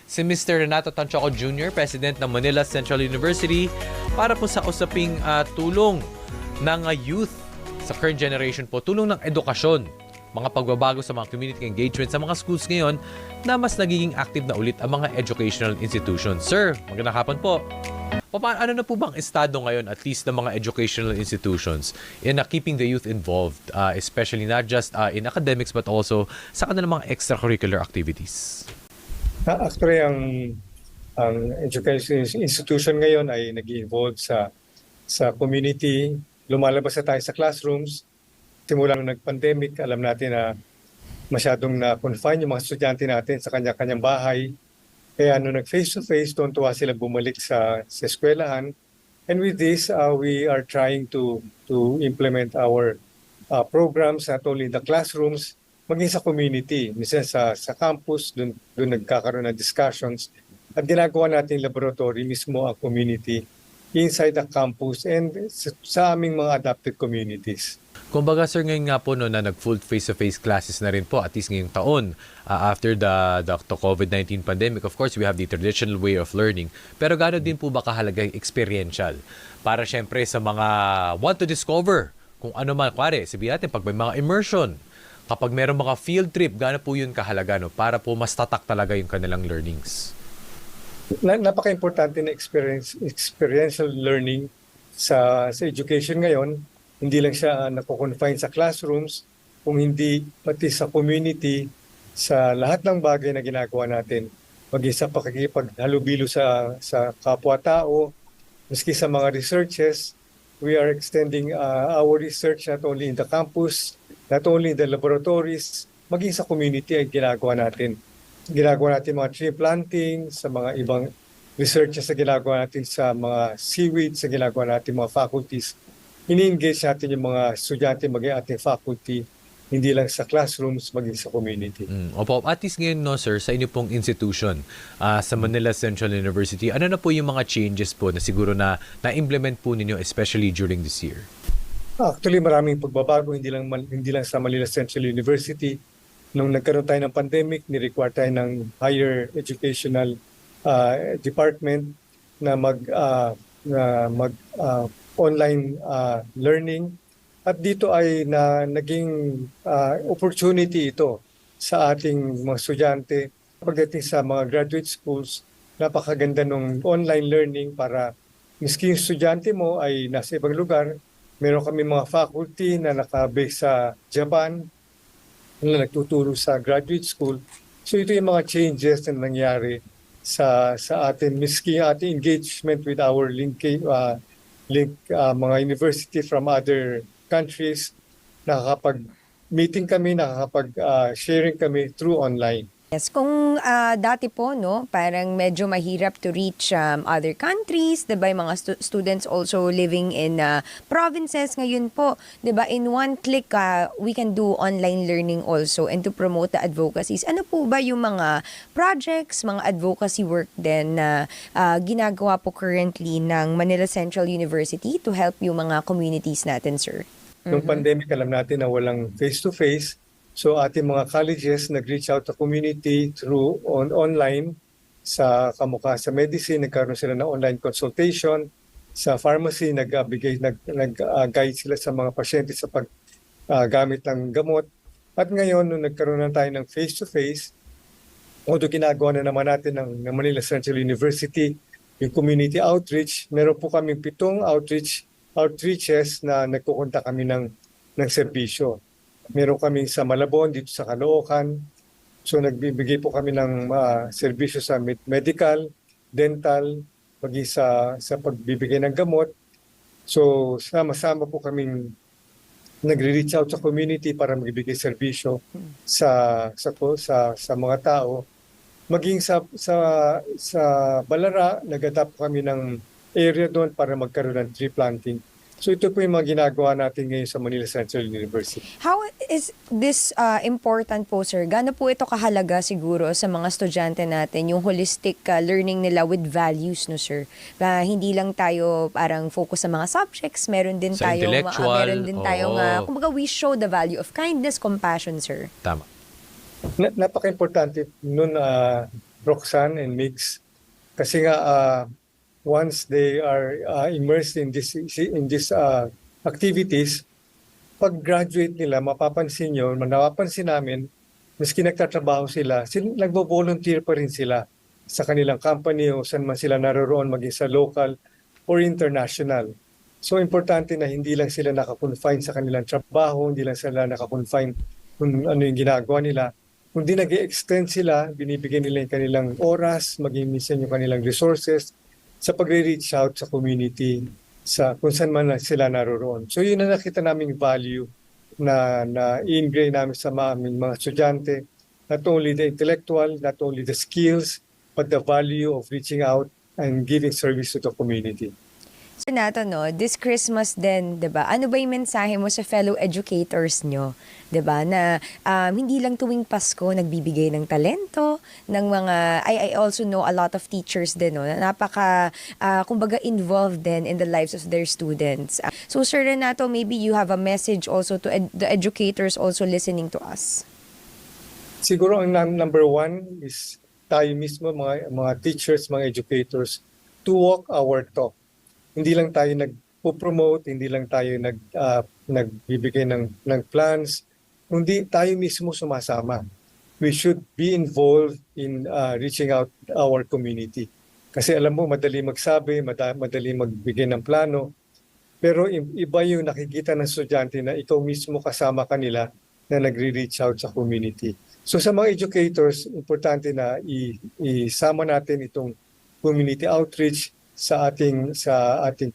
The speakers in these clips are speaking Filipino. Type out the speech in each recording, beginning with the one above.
si Mr. Renato Tanchoco Jr., President ng Manila Central University, para po sa usaping tulong ng youth sa current generation po, tulong ng edukasyon, mga pagbabago sa mga community engagement sa mga schools ngayon na mas nagiging active na ulit ang mga educational institutions. Sir, magandang hapon po. Ano na po bang estado ngayon, at least ng mga educational institutions, in keeping the youth involved, especially not just in academics but also sa kanilang mga extracurricular activities? Actually, ang education institution ngayon ay nag-evolve sa community. Lumalabas na tayo sa classrooms. Simula nung nag-pandemic, alam natin na masyadong na-confine yung mga estudyante natin sa kanya-kanyang bahay. Kaya nung nag-face-to-face, tuwa sila bumalik sa eskwelahan. And with this, we are trying to implement our programs not only in the classrooms, maging sa community. Minsan sa campus, doon nagkakaroon ng discussions. At ginagawa natin laboratory mismo ang community inside the campus and sa aming mga adapted communities. Kumbaga sir, ngayon nga po no, na nag-full face-to-face classes na rin po at least ngayong taon after the COVID-19 pandemic. Of course, we have the traditional way of learning. Pero gano'n din po ba kahalaga yung experiential? Para syempre sa mga want to discover kung ano man, kwari, sabihin natin pag may mga immersion, kapag mayroong mga field trip, gano'n po yun kahalaga no, para po mas tatak talaga yung kanilang learnings? Napaka-importante na experiential learning sa education ngayon. Hindi lang siya nakukonfine sa classrooms, kung hindi pati sa community, sa lahat ng bagay na ginagawa natin. Maging sa pakikipaghalubilo sa kapwa-tao, maski sa mga researches, we are extending our research not only in the campus, not only in the laboratories, maging sa community ay ginagawa natin. Ginagawa natin mga tree planting, sa mga ibang researches na ginagawa natin sa mga seaweed, sa ginagawa natin mga faculties. Ini-engage natin yung mga estudyante, maging ating faculty, hindi lang sa classrooms, maging sa community. Opo, at least ngayon no sir, sa inyo pong institution, sa Manila Central University, ano na po yung mga changes po na siguro na na-implement po ninyo especially during this year? Actually, maraming pagbabago, hindi lang sa Manila Central University. Nung nagkaroon tayo ng pandemic, ni-require tayo ng higher educational department na mag online learning. At dito ay naging opportunity ito sa ating mga estudyante. Pagdating sa mga graduate schools, napakaganda ng online learning para miski yung estudyante mo ay nasa ibang lugar. Meron kami mga faculty na naka-base sa Japan, na nagtuturo sa graduate school. So ito yung mga changes na nangyari sa atin, miski ating engagement with our mga university from other countries, nakakapag-meeting kami, nakakapag-sharing kami through online. Yes, kung dati po, no, parang medyo mahirap to reach other countries, 'di ba, yung mga students also living in provinces ngayon po, 'di ba, in one click we can do online learning also and to promote the advocacies. Ano po ba yung mga projects, mga advocacy work din na ginagawa po currently ng Manila Central University to help yung mga communities natin, sir? Nung pandemic, alam natin na walang face-to-face. So ating mga colleges nag-reach out to community through online. Sa kamukha sa medicine, nagkaroon sila ng online consultation. Sa pharmacy, nag-guide sila sa mga pasyente sa paggamit ng gamot. At ngayon, nung nagkaroon na tayo ng face-to-face, although ginagawa na naman natin ng Manila Central University, yung community outreach, meron po kami 7 outreaches na nagkukunta kami ng serbisyo. Meron kami sa Malabon, dito sa Caloocan. So nagbibigay po kami ng serbisyo sa medical, dental, maging sa pagbibigay ng gamot. So sama-sama po kaming nagre-reach out sa community para magbibigay serbisyo sa mga tao. Maging sa Balara, nag-adapt kami ng area doon para magkaroon ng tree planting. So ito po yung mga ginagawa natin ngayon sa Manila Central University. How is this important po, sir? Gaano po ito kahalaga siguro sa mga estudyante natin, yung holistic learning nila with values, no, sir? Hindi lang tayo parang focus sa mga subjects, meron din Sa tayong intellectual, kumbaga we show the value of kindness, compassion, sir. Tama. Napaka-importante nun Roxanne and Mix. Kasi nga once they are immersed in this activities, pag graduate nila, mapapansin namin, maski nagtatrabaho sila nagbo-volunteer pa rin sila sa kanilang company o saan man sila naroroon, maging sa local or international. So importante na hindi lang sila nakakonfine sa kanilang trabaho, hindi lang sila nakakonfine kung ano yung ginagawa nila. Kundi nag-extend sila, binibigyan nila yung kanilang oras, maging minsan yung kanilang resources sa pagre-reach out sa community, sa kung saan man sila naroroon. So yun na nakita naming value na i-ingrain namin sa aming mga estudyante, not only the intellectual, not only the skills, but the value of reaching out and giving service to the community. So Renato, no, this Christmas din, 'di ba? Ano ba 'yung mensahe mo sa fellow educators nyo, 'di ba? Na hindi lang tuwing Pasko nagbibigay ng talento ng mga I also know a lot of teachers din, no, na napaka kumbaga involved din in the lives of their students. So Sir Renato, maybe you have a message also to the educators also listening to us. Siguro ang number one is tayo mismo, mga teachers, mga educators, to walk our talk. Hindi lang tayo nagpo-promote, hindi lang tayo nagbibigay ng plans, kundi tayo mismo sumasama. We should be involved in reaching out our community. Kasi alam mo, madali magsabi, madali magbigay ng plano, pero iba yung nakikita ng estudyante na ikaw mismo kasama kanila na nagre-reach out sa community. So sa mga educators, importante na isama natin itong community outreach sa ating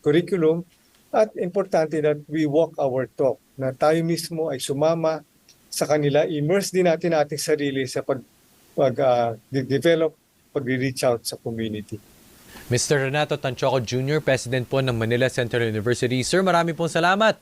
curriculum, at importante that we walk our talk, na tayo mismo ay sumama sa kanila, immerse din natin ating sarili sa pag-develop, pag-reach out sa community. Mr. Renato Tanchoco Jr., President po ng Manila Central University. Sir, marami pong salamat.